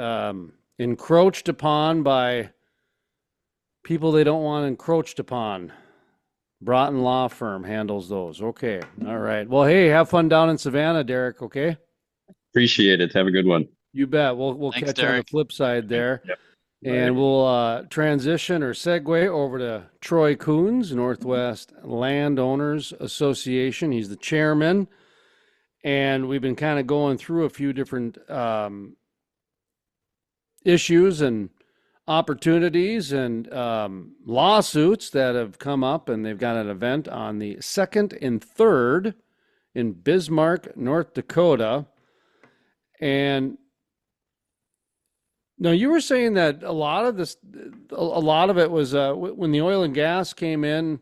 encroached upon by people they don't want encroached upon. Broughton Law Firm handles those. Okay. All right. Well, hey, have fun down in Savannah, Derek. Okay. Appreciate it. Have a good one. You bet. We'll Thanks, catch you on the Derek. flip side there. Yep. And we'll transition or segue over to Troy Coons, Northwest Landowners Association. He's the chairman. And we've been kind of going through a few different issues and opportunities and lawsuits that have come up. And they've got an event on the 2nd and 3rd in Bismarck, North Dakota. And no, you were saying that a lot of it was when the oil and gas came in,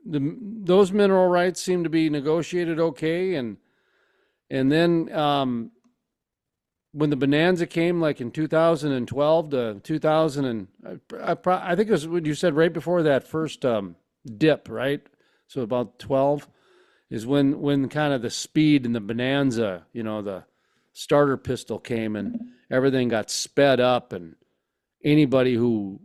those mineral rights seemed to be negotiated okay, and then when the bonanza came, like in 2012 to 2000, and I think it was what you said right before that first dip, right? So about 12 is when kind of the speed and the bonanza, the starter pistol came and everything got sped up, and anybody who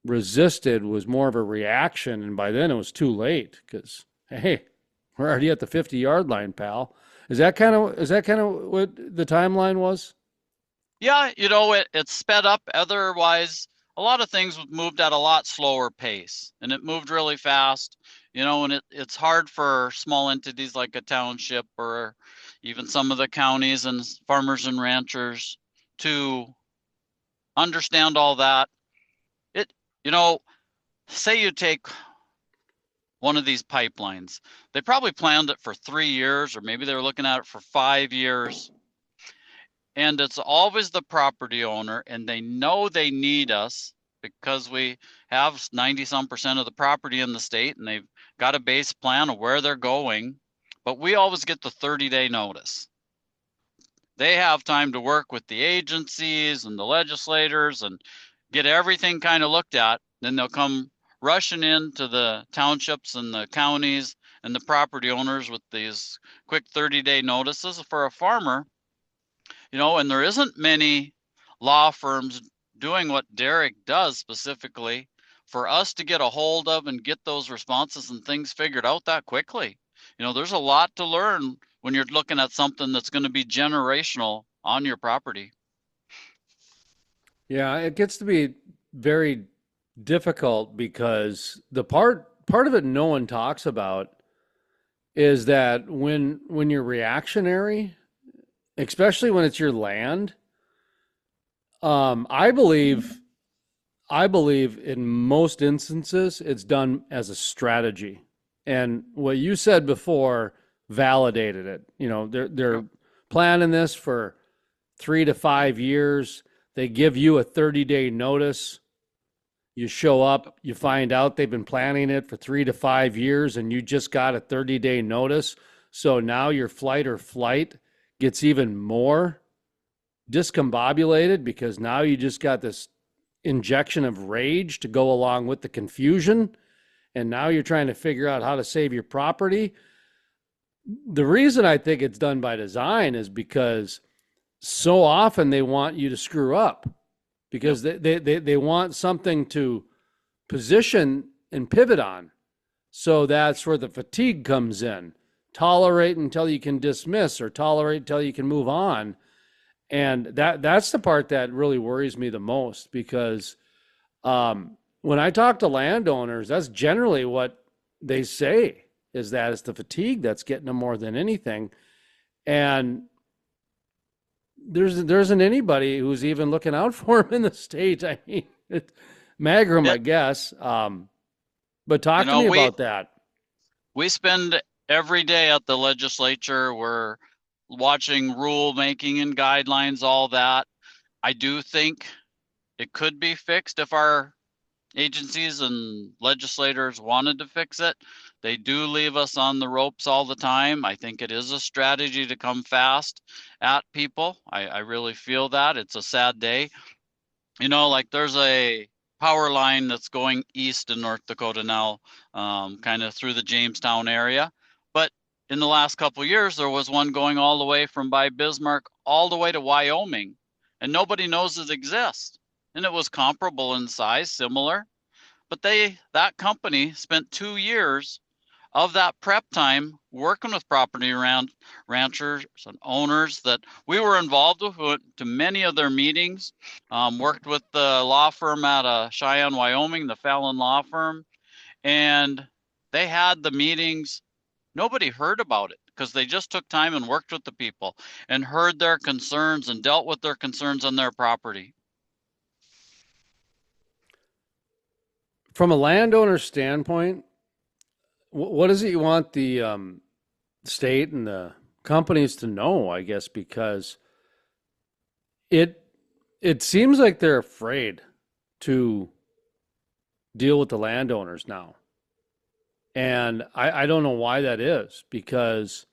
resisted was more of a reaction. And by then it was too late because, hey, we're already at the 50-yard line, pal. Is that kind of what the timeline was? Yeah, it's sped up. Otherwise, a lot of things moved at a lot slower pace, and it moved really fast. And it's hard for small entities like a township or even some of the counties and farmers and ranchers to understand all that. Say you take one of these pipelines. They probably planned it for 3 years, or maybe they were looking at it for 5 years. And it's always the property owner, and they know they need us because we have 90-some% of the property in the state, and they've got a base plan of where they're going. But we always get the 30-day notice. They have time to work with the agencies and the legislators and get everything kind of looked at. Then they'll come rushing into the townships and the counties and the property owners with these quick 30-day notices. For a farmer, and there isn't many law firms doing what Derek does specifically for us to get a hold of and get those responses and things figured out that quickly. There's a lot to learn when you're looking at something that's going to be generational on your property. Yeah, it gets to be very difficult because the part of it no one talks about is that when you're reactionary, especially when it's your land, I believe in most instances it's done as a strategy. And what you said before validated it. They're planning this for 3 to 5 years. They give you a 30-day notice. You show up, you find out they've been planning it for 3 to 5 years, and you just got a 30-day notice. So now your flight gets even more discombobulated because now you just got this injection of rage to go along with the confusion. And now you're trying to figure out how to save your property. The reason I think it's done by design is because so often they want you to screw up because they want something to position and pivot on. So that's where the fatigue comes in. Tolerate until you can dismiss or tolerate until you can move on. And that's the part that really worries me the most because when I talk to landowners, that's generally what they say is that it's the fatigue that's getting them more than anything. And there isn't anybody who's even looking out for them in the state. I mean, Magrum, Yeah, I guess. But talk to me about that. we spend every day at the legislature. We're watching rule making and guidelines, all that. I do think it could be fixed if our agencies and legislators wanted to fix it. They do leave us on the ropes all the time. I think it is a strategy to come fast at people. I really feel that. It's a sad day. Like there's a power line that's going east in North Dakota now, kind of through the Jamestown area. But in the last couple of years, there was one going all the way from by Bismarck all the way to Wyoming, and nobody knows it exists. And it was comparable in size, similar. But that company spent 2 years of that prep time working with property around ranchers and owners that we were involved with, went to many of their meetings, worked with the law firm out of Cheyenne, Wyoming, the Fallon Law Firm, and they had the meetings. Nobody heard about it because they just took time and worked with the people and heard their concerns and dealt with their concerns on their property. From a landowner standpoint, what is it you want the state and the companies to know? I guess because it seems like they're afraid to deal with the landowners now, and I don't know why that is because,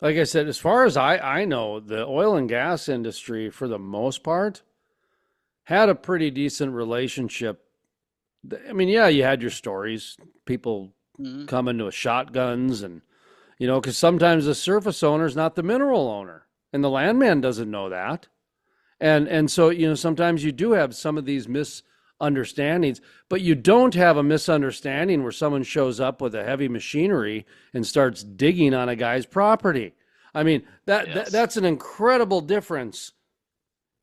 like I said, as far as I know, the oil and gas industry for the most part had a pretty decent relationship. I mean, yeah, you had your stories, people coming to shotguns and, because sometimes the surface owner is not the mineral owner and the landman doesn't know that. And so, sometimes you do have some of these misunderstandings, but you don't have a misunderstanding where someone shows up with a heavy machinery and starts digging on a guy's property. I mean, that's an incredible difference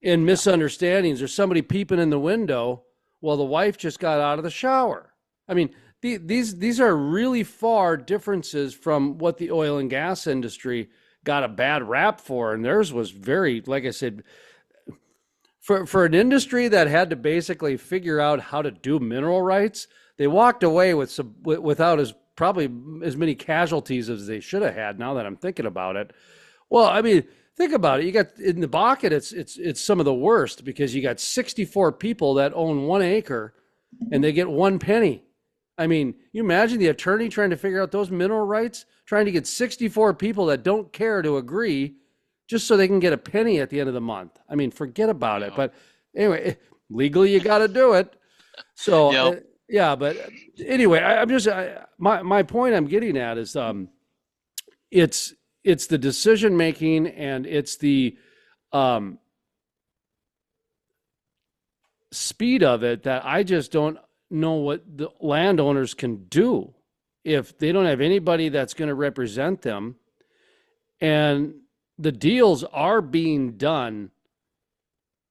in misunderstandings, or somebody peeping in the window while the wife just got out of the shower. I mean, these are really far differences from what the oil and gas industry got a bad rap for, and theirs was very, like I said, for an industry that had to basically figure out how to do mineral rights, they walked away without probably as many casualties as they should have had. Now that I'm thinking about it, well, I mean, think about it. You got in the Bakken, it's some of the worst because you got 64 people that own 1 acre, and they get 1 penny. I mean, you imagine the attorney trying to figure out those mineral rights, trying to get 64 people that don't care to agree just so they can get a penny at the end of the month. I mean, forget about it. But anyway, legally you got to do it. So yeah, but anyway, my point I'm getting at is it's the decision making and it's the speed of it that I just don't know what the landowners can do if they don't have anybody that's going to represent them. And the deals are being done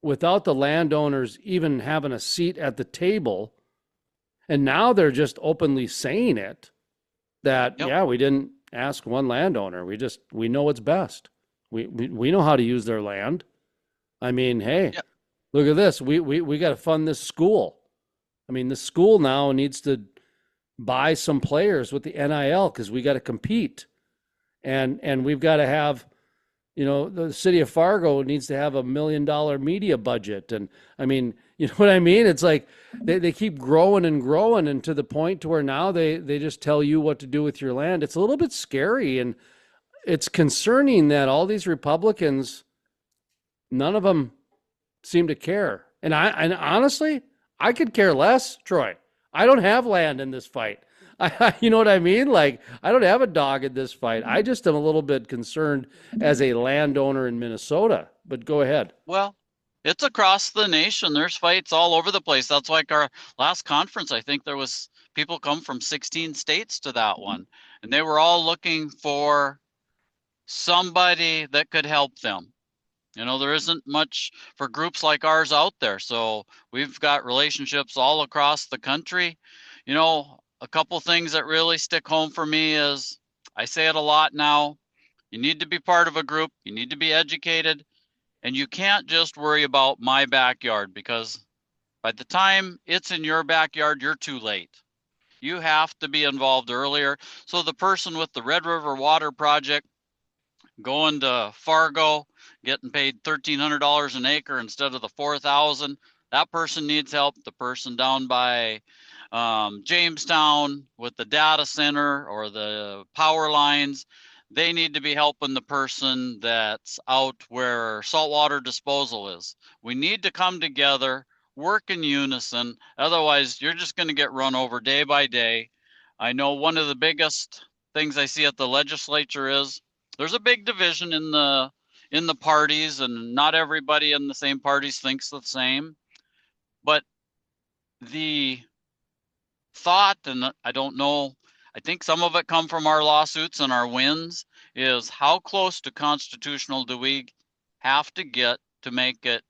without the landowners even having a seat at the table. And now they're just openly saying it that, we didn't ask one landowner. We know what's best. We know how to use their land. I mean, hey, look at this. We got to fund this school. I mean, the school now needs to buy some players with the NIL because we got to compete. And we've got to have, the city of Fargo needs to have $1 million media budget. And I mean, you know what I mean? It's like they keep growing and growing, and to the point to where now they just tell you what to do with your land. It's a little bit scary, and it's concerning that all these Republicans, none of them seem to care. And honestly, I could care less, Troy. I don't have land in this fight. You know what I mean? Like, I don't have a dog in this fight. I just am a little bit concerned as a landowner in Minnesota. But go ahead. Well, it's across the nation. There's fights all over the place. That's like our last conference. I think there was people come from 16 states to that one, and they were all looking for somebody that could help them. You know, there isn't much for groups like ours out there. So we've got relationships all across the country. You know, a couple things that really stick home for me is I say it a lot now. You need to be part of a group, you need to be educated, and you can't just worry about my backyard, because by the time it's in your backyard, you're too late. You have to be involved earlier. So the person with the Red River Water Project going to Fargo, getting paid $1,300 an acre instead of the 4,000, that person needs help. The person down by Jamestown with the data center or the power lines, they need to be helping the person that's out where saltwater disposal is. We need to come together, work in unison. Otherwise, you're just going to get run over day by day. I know one of the biggest things I see at the legislature is there's a big division in the parties, and not everybody in the same parties thinks the same. But the thought, and I don't know, I think some of it come from our lawsuits and our wins, is how close to constitutional do we have to get to make it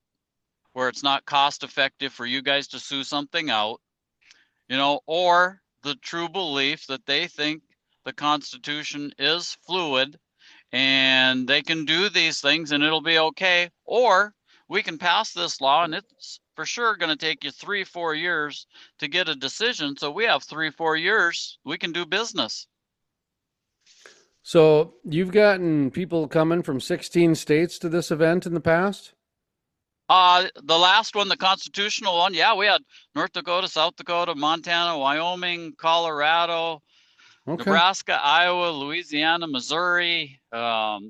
where it's not cost effective for you guys to sue something out, you know, or the true belief that they think the Constitution is fluid and they can do these things and it'll be okay, or we can pass this law and it's for sure going to take you 3-4 years to get a decision. So we have 3-4 years, we can do business. So you've gotten people coming from 16 states to this event in the past? The last one, the constitutional one, yeah, we had North Dakota, South Dakota, Montana, Wyoming, Colorado, Okay. Nebraska, Iowa, Louisiana, Missouri,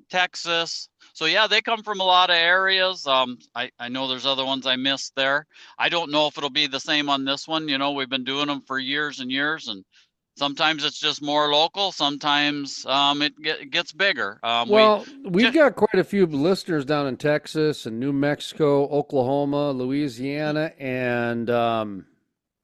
Texas. So yeah, they come from a lot of areas. I know there's other ones I missed there. I don't know if it'll be the same on this one. You know, we've been doing them for years and years, and sometimes it's just more local. Sometimes it gets bigger. Well, we've got quite a few listeners down in Texas and New Mexico, Oklahoma, Louisiana, and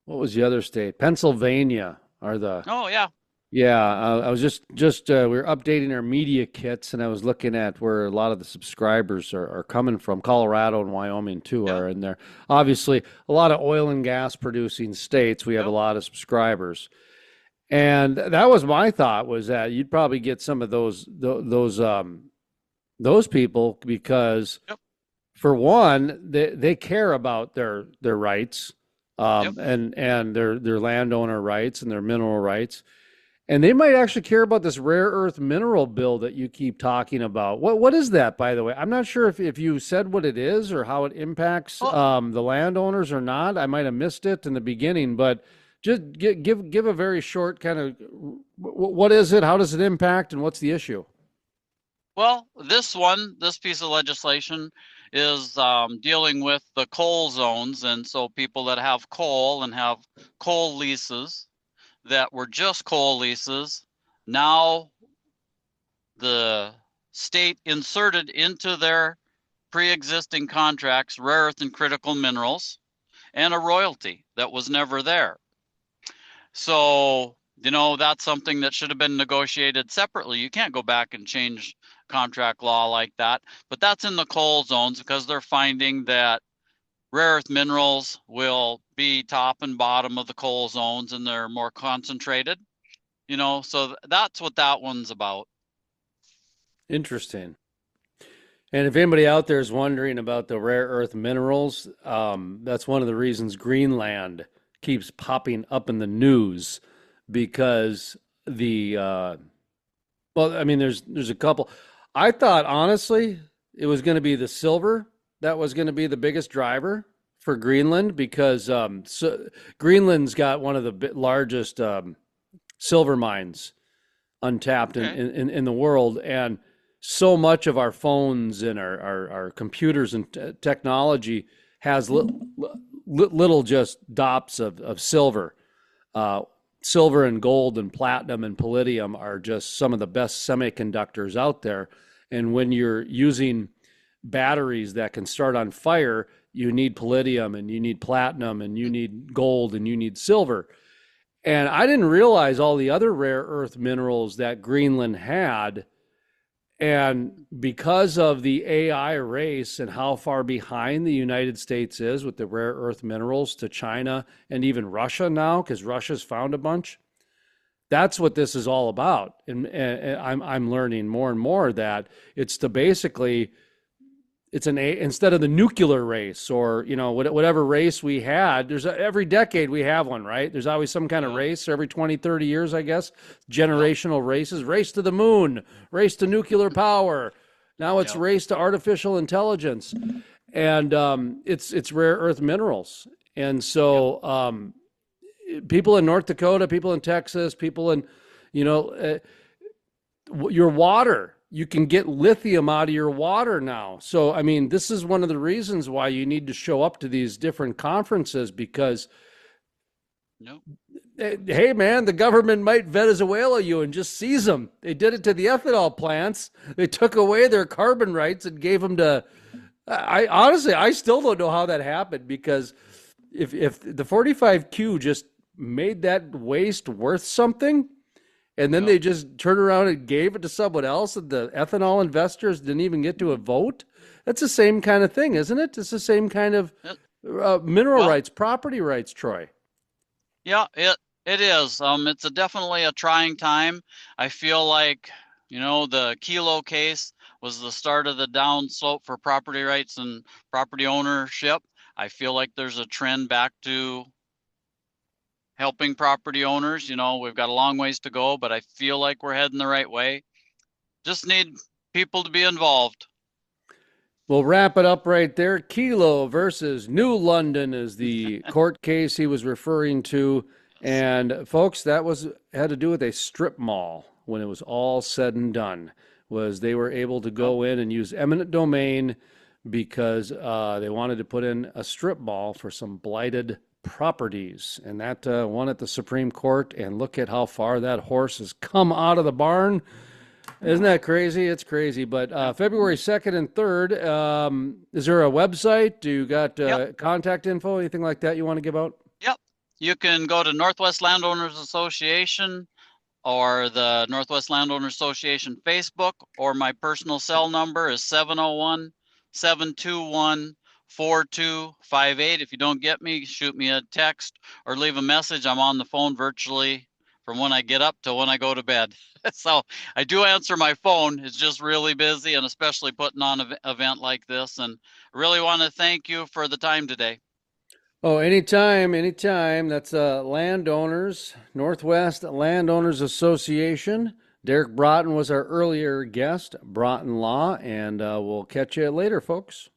what was the other state? Pennsylvania are the. Oh yeah. Yeah, I was just we were updating our media kits, and I was looking at where a lot of the subscribers are coming from. Colorado and Wyoming too are in there. Obviously, a lot of oil and gas producing states. We have a lot of subscribers, and that was my thought, was that you'd probably get some of those people because, for one, they care about their rights, and their landowner rights and their mineral rights. And they might actually care about this rare earth mineral bill that you keep talking about. What is that, by the way? I'm not sure if you said what it is or how it impacts the landowners or not. I might have missed it in the beginning, but just give a very short kind of, what is it? How does it impact, and what's the issue? Well, this piece of legislation is dealing with the coal zones, and so people that have coal and have coal leases that were just coal leases, now the state inserted into their pre-existing contracts rare earth and critical minerals and a royalty that was never there. So, you know, that's something that should have been negotiated separately. You can't go back and change contract law like that, but that's in the coal zones because they're finding that rare earth minerals will be top and bottom of the coal zones, and they're more concentrated, you know, so that's what that one's about. Interesting. And if anybody out there is wondering about the rare earth minerals, that's one of the reasons Greenland keeps popping up in the news, because well, I mean, there's a couple. I thought, honestly, it was going to be the silver that was going to be the biggest driver for Greenland, because Greenland's got one of the largest silver mines untapped in the world, and so much of our phones and our computers and technology has little just dots of silver. Silver and gold and platinum and palladium are just some of the best semiconductors out there, and when you're using batteries that can start on fire, you need palladium and you need platinum and you need gold and you need silver. And I didn't realize all the other rare earth minerals that Greenland had. And because of the AI race and how far behind the United States is with the rare earth minerals to China and even Russia now, because Russia's found a bunch, that's what this is all about. And I'm learning more and more that it's to basically, it's instead of the nuclear race or, you know, whatever race we had, every decade we have one, right? There's always some kind of race every 20, 30 years, I guess, generational races, race to the moon, race to nuclear power. Now it's race to artificial intelligence, and it's rare earth minerals. And so people in North Dakota, people in Texas, people in, you know, your water, you can get lithium out of your water now. So, I mean, this is one of the reasons why you need to show up to these different conferences, because, hey, man, the government might Venezuela you and just seize them. They did it to the ethanol plants. They took away their carbon rights and gave them to, I honestly, I still don't know how that happened, because if the 45Q just made that waste worth something, and then they just turned around and gave it to someone else, and the ethanol investors didn't even get to a vote. That's the same kind of thing, isn't it? It's the same kind of mineral rights, property rights, Troy. Yeah, it is. It's definitely a trying time. I feel like, you know, the Kilo case was the start of the downslope for property rights and property ownership. I feel like there's a trend back to helping property owners. You know, we've got a long ways to go, but I feel like we're heading the right way. Just need people to be involved. We'll wrap it up right there. Kilo versus New London is the court case he was referring to. And folks, that had to do with a strip mall. When it was all said and done, was they were able to go in and use eminent domain because they wanted to put in a strip mall for some blighted properties, and that won at the Supreme Court. And look at how far that horse has come out of the barn. Isn't that crazy? It's crazy. But February 2nd and 3rd, is there a website? Do you got contact info, anything like that you want to give out? Yep. You can go to Northwest Landowners Association or the Northwest Landowners Association Facebook, or my personal cell number is 701-721-4258. If you don't get me, shoot me a text or leave a message. I'm on the phone virtually from when I get up to when I go to bed. So I do answer my phone. It's just really busy, and especially putting on an event like this. And I really want to thank you for the time today. Oh, anytime. That's Landowners, Northwest Landowners Association. Derek Broughton was our earlier guest, Broughton Law, and we'll catch you later, folks.